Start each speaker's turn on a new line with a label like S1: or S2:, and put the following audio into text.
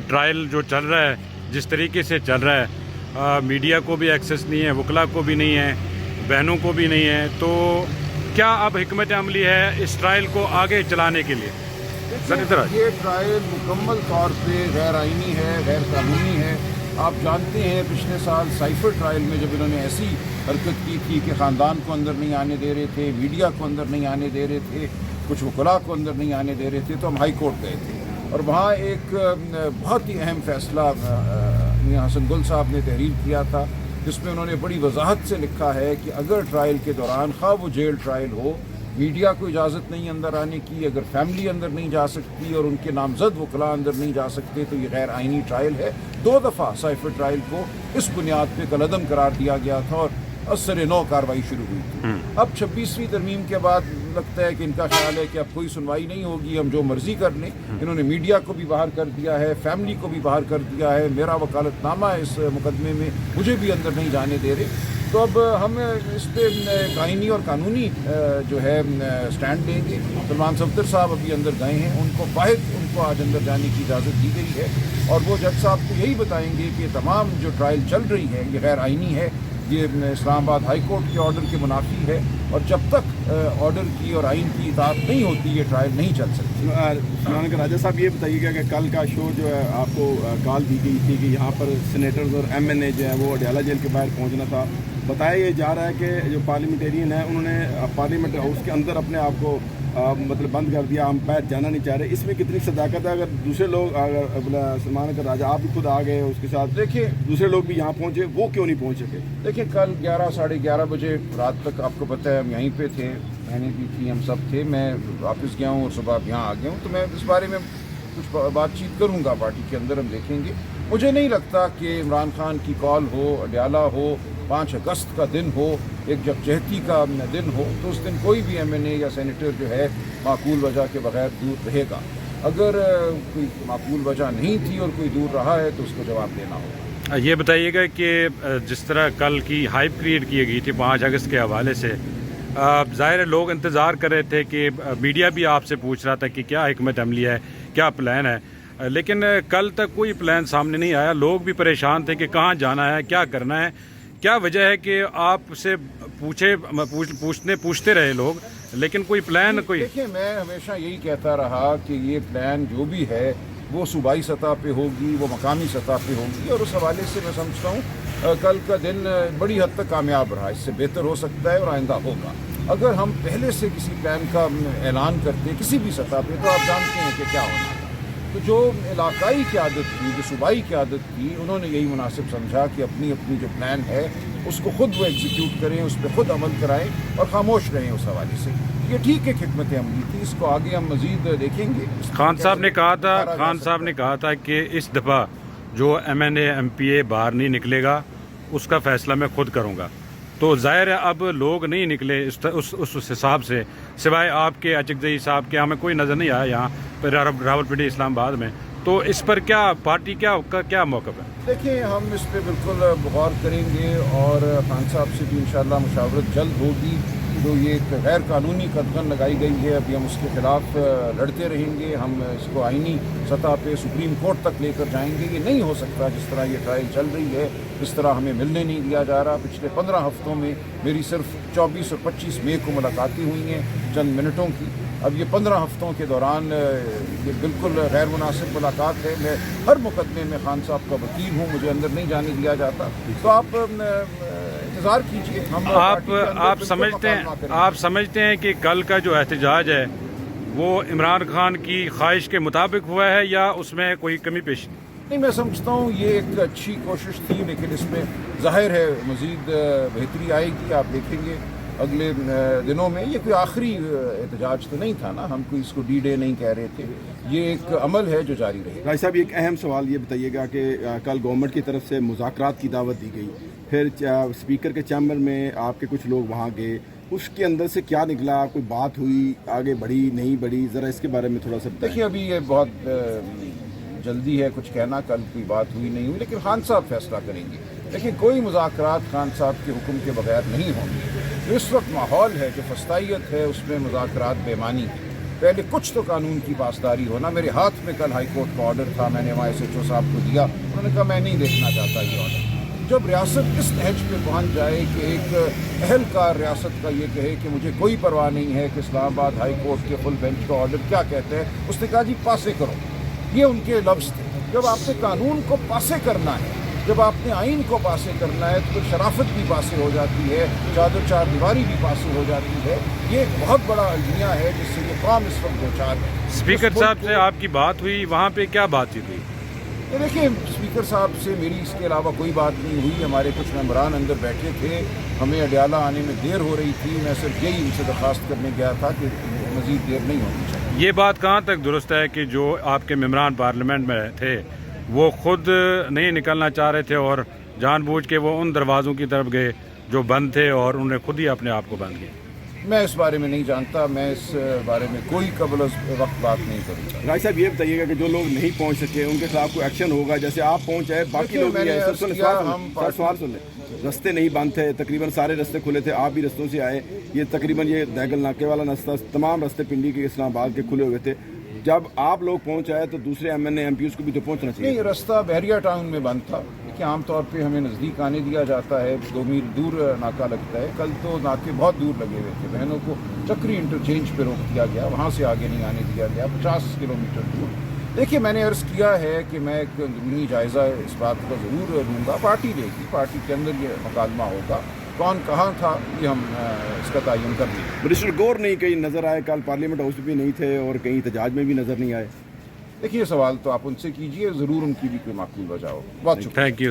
S1: Trial जो चल रहा है जिस तरीके से चल रहा है, मीडिया को भी एक्सेस नहीं है, वकला को भी नहीं है, बहनों को भी नहीं है, तो क्या अब हिकमत अमली है इस ट्रायल को आगे चलाने के लिए? सर इधर
S2: ये ट्रायल मुकम्मल तौर पे गैर आइनी है, गैर कानूनी है। आप जानते हैं पिछले साल साइफर ट्रायल में जब इन्होंने ऐसी हरकत की थी कि ख़ानदान को अंदर नहीं आने दे रहे थे, मीडिया को अंदर नहीं आने दे रहे थे, कुछ वकला को अंदर नहीं आने दे रहे थे, तो हम हाई कोर्ट गए थे और वहाँ एक बहुत ही अहम फैसला मियां हसन गुल साहब ने तहरीर किया था, जिसमें उन्होंने बड़ी वजाहत से लिखा है कि अगर ट्रायल के दौरान खा वो जेल ट्रायल हो, मीडिया को इजाज़त नहीं अंदर आने की, अगर फैमिली अंदर नहीं जा सकती और उनके नामजद वकला अंदर नहीं जा सकते, तो ये गैर आइनी ट्रायल है। 2 दफ़ा साइफर ट्रायल को इस बुनियाद पे कलअदम करार दिया गया था और असर नौ कार्रवाई शुरू हुई थी। अब 26वीं तरमीम के बाद लगता है कि इनका ख्याल है कि अब कोई सुनवाई नहीं होगी, हम जो मर्जी कर लें। इन्होंने मीडिया को भी बाहर कर दिया है, फैमिली को भी बाहर कर दिया है, मेरा वकालतनामा है इस मुकदमे में, मुझे भी अंदर नहीं जाने दे रहे। तो अब हम इस पर आइनी और कानूनी जो है स्टैंड लेंगे। सलमान सफदर साहब अभी अंदर गए हैं, उनको आज अंदर जाने की इजाज़त दी गई है और वो जज साहब को यही बताएंगे कि तमाम जो ट्रायल चल रही है ये गैर आइनी है, ये इस्लामाबाद हाई कोर्ट के ऑर्डर के मुनाफी है और जब तक ऑर्डर की और आइन की इताअत नहीं होती ये ट्रायल नहीं चल सकती।
S3: राजा साहब ये बताइएगा कि कल का शो जो है आपको कॉल दी गई थी कि यहाँ पर सीनेटर्स और MNA जो है वो अडयाला जेल के बाहर पहुँचना था। बताया ये जा रहा है कि जो पार्लियामेंटेरियन है उन्होंने पार्लियामेंट हाउस के अंदर अपने आप को मतलब बंद कर दिया, हम बाहर जाना नहीं चाह रहे। इसमें कितनी सदाकत है? अगर दूसरे लोग अगर सलमान का राजा आप भी खुद आ गए उसके साथ, देखिए दूसरे लोग भी यहाँ पहुँचे, वो क्यों नहीं पहुँच सके?
S2: देखिए कल 11 साढ़े 11 बजे रात तक आपको पता है हम यहीं पे थे, मैंने भी थी, हम सब थे। मैं वापस गया हूँ और सुबह यहाँ आ गया हूँ, तो मैं इस बारे में कुछ बातचीत करूँगा पार्टी के अंदर, हम देखेंगे। मुझे नहीं लगता कि इमरान खान की कॉल हो, अडयाला हो, 5 अगस्त का दिन हो, एक जगजहती का दिन हो, तो उस दिन कोई भी MNA या सेनेटर जो है माकूल वजह के बगैर दूर रहेगा। अगर कोई माकूल वजह नहीं थी और कोई दूर रहा है तो उसको जवाब देना होगा।
S1: ये बताइएगा कि जिस तरह कल की हाइप क्रिएट की गई थी 5 अगस्त के हवाले से, ज़ाहिर है लोग इंतज़ार कर रहे थे कि मीडिया भी आपसे पूछ रहा था कि क्या हिकमत अमली है, क्या प्लान है, लेकिन कल तक कोई प्लान सामने नहीं आया। लोग भी परेशान थे कि कहाँ जाना है, क्या करना है, क्या वजह है कि आपसे पूछते रहे लोग, लेकिन कोई प्लान कोई?
S2: देखिए मैं हमेशा यही कहता रहा कि ये प्लान जो भी है वो सूबाई सतह पे होगी, वो मकामी सतह पे होगी और उस हवाले से मैं समझता हूँ कल का दिन बड़ी हद तक कामयाब रहा। इससे बेहतर हो सकता है और आइंदा होगा। अगर हम पहले से किसी प्लान का ऐलान करते किसी भी सतह पे, तो आप जानते हैं कि क्या होना। तो जो इलाकाई क़यादत थी, जो सूबाई क़यादत थी, उन्होंने यही मुनासिब समझा कि अपनी अपनी जो प्लान है उसको खुद वो एग्जीक्यूट करें, उस पर खुद अमल कराएं और खामोश रहें। उस हवाले से ये ठीक है, हिकमत अमली थी, इसको आगे हम मजीद देखेंगे।
S1: खान साहब ने कहा था कि इस दफ़ा जो MNA MPA बाहर नहीं निकलेगा उसका फ़ैसला मैं खुद करूँगा। तो ज़ाहिर है अब लोग नहीं निकले उस हिसाब से, सिवाय आपके अचकजई साहब के हमें कोई नज़र नहीं आया यहाँ पर रावलपिंडी इस्लामाबाद में। तो इस पर क्या पार्टी क्या मौक़िफ़ है?
S2: देखिए हम इस पर बिल्कुल गौर करेंगे और खान साहब से भी इंशाअल्लाह मुशावरत जल्द होगी। तो ये एक गैर कानूनी कदगन लगाई गई है, अभी हम उसके खिलाफ लड़ते रहेंगे। हम इसको आइनी सतह पे सुप्रीम कोर्ट तक लेकर जाएंगे। ये नहीं हो सकता जिस तरह ये ट्रायल चल रही है, इस तरह हमें मिलने नहीं दिया जा रहा। पिछले 15 हफ्तों में मेरी सिर्फ 24 और 25 मई को मुलाकातें हुई हैं, चंद मिनटों की। अब ये 15 हफ्तों के दौरान ये बिल्कुल गैर मुनासिब मुलाकात है। मैं हर मुकदमे में खान साहब का वकील हूँ, मुझे अंदर नहीं जाने दिया जाता। तो आप इंतज़ार कीजिए।
S1: आप समझते हैं कि कल का जो एहतजाज है वो इमरान खान की ख्वाहिश के मुताबिक हुआ है या उसमें कोई कमी पेशी?
S2: नहीं, मैं समझता हूँ ये एक अच्छी कोशिश थी, लेकिन इसमें ज़ाहिर है मज़ीद बेहतरी आएगी। आप देखेंगे अगले दिनों में। ये कोई आखिरी एहतजाज तो नहीं था ना, हम कोई इसको D-Day नहीं कह रहे थे, ये एक अमल है जो जारी रहेगा।
S3: भाई साहब एक अहम सवाल ये बताइएगा कि कल गवर्नमेंट की तरफ से मुज़ाकरात की दावत दी गई, फिर स्पीकर के चैम्बर में आपके कुछ लोग वहाँ गए, उसके अंदर से क्या निकला? कोई बात हुई, आगे बढ़ी नहीं बढ़ी? ज़रा इसके बारे में थोड़ा सा
S2: देखिए अभी ये बहुत जल्दी है कुछ कहना, कल कोई बात हुई नहीं हुई, लेकिन खान साहब फैसला करेंगे। लेकिन कोई मुज़ाकरात खान साहब के हुक्म के बगैर नहीं होंगे। जो इस वक्त माहौल है, जो फस्तायत है, उसमें मुज़ाकरात बेमानी है। पहले कुछ तो कानून की पासदारी हो ना। मेरे हाथ में कल हाई कोर्ट का ऑर्डर था, मैंने वहाँ SHO साहब को दिया, उन्होंने कहा मैं नहीं देखना चाहता ये ऑर्डर। जब रियासत इस नहज पे पहुँच जाए कि एक अहलकार रियासत का ये कहे कि मुझे कोई परवाह नहीं है कि इस्लामाबाद हाई कोर्ट के फुल बेंच का ऑर्डर क्या कहते हैं, उसने कहा जी पासे करो, ये उनके लफ्ज़ थे। जब आपने कानून को पासे करना है, जब आपने आइन को पासे करना है, तो शराफत भी पासे हो जाती है, चादर चार दीवारी भी पासे हो जाती है। ये एक बहुत बड़ा अलमिया है जिससे ये कौम इस वक्त दो चार है।
S1: स्पीकर साहब से आपकी बात हुई, वहाँ पे क्या बातचीत हुई?
S2: ये देखिए, स्पीकर साहब से मेरी इसके अलावा कोई बात नहीं हुई। हमारे कुछ मेंबरान अंदर बैठे थे, हमें अडियाला आने में देर हो रही थी। मैं सिर्फ यही उनसे दरख्वास्त करने गया था कि मज़ीद देर नहीं होनी चाहिए।
S1: ये बात कहाँ तक दुरुस्त है कि जो आपके मेंबरान पार्लियामेंट में थे वो खुद नहीं निकलना चाह रहे थे और जानबूझ के वो उन दरवाज़ों की तरफ गए जो बंद थे और उन्होंने खुद ही अपने आप को बंद किया?
S2: मैं इस बारे में नहीं जानता, मैं इस बारे में कोई कबल वक्त बात नहीं करूँगा।
S3: राय साहब ये बताइएगा कि जो लोग नहीं पहुंच सके उनके खिलाफ कोई एक्शन होगा? जैसे आप पहुंचे, बाकी लोग भी आए। सवाल सुन लें, रस्ते नहीं बंद थे, तकरीबन सारे रास्ते खुले थे, आप भी रस्तों से आए। ये तकरीबन ये दैगल नाके वाला रास्ता, तमाम रास्ते पिंडी के इस्लामाबाद के खुले हुए थे। जब आप लोग पहुंच आए तो दूसरे MNA MPs को भी तो पहुंचना चाहिए।
S2: नहीं, रास्ता बहरिया टाउन में बंद था। देखिए, आमतौर पे हमें नज़दीक आने दिया जाता है, 2 मील दूर नाका लगता है। कल तो नाके बहुत दूर लगे हुए थे, बहनों को चक्री इंटरचेंज पे रोक दिया गया, वहाँ से आगे नहीं आने दिया गया, 50 किलोमीटर दूर। देखिए, मैंने अर्ज़ किया है कि मैं एक अंदरूनी जायज़ा इस बात का ज़रूर लूँगा। पार्टी लेगी, पार्टी के अंदर ये मुकालमा होगा, कौन कहाँ था ये हम इसका तयन कर लेंगे।
S3: मिनिस्टर गौर नहीं कहीं नजर आए, कल पार्लियामेंट हाउस में भी नहीं थे और कहीं एहतजाज में भी नजर नहीं आए।
S2: देखिए, सवाल तो आप उनसे कीजिए, ज़रूर उनकी भी कोई माकूल वजह हो। बहुत शुक्रिया।
S1: Thank you.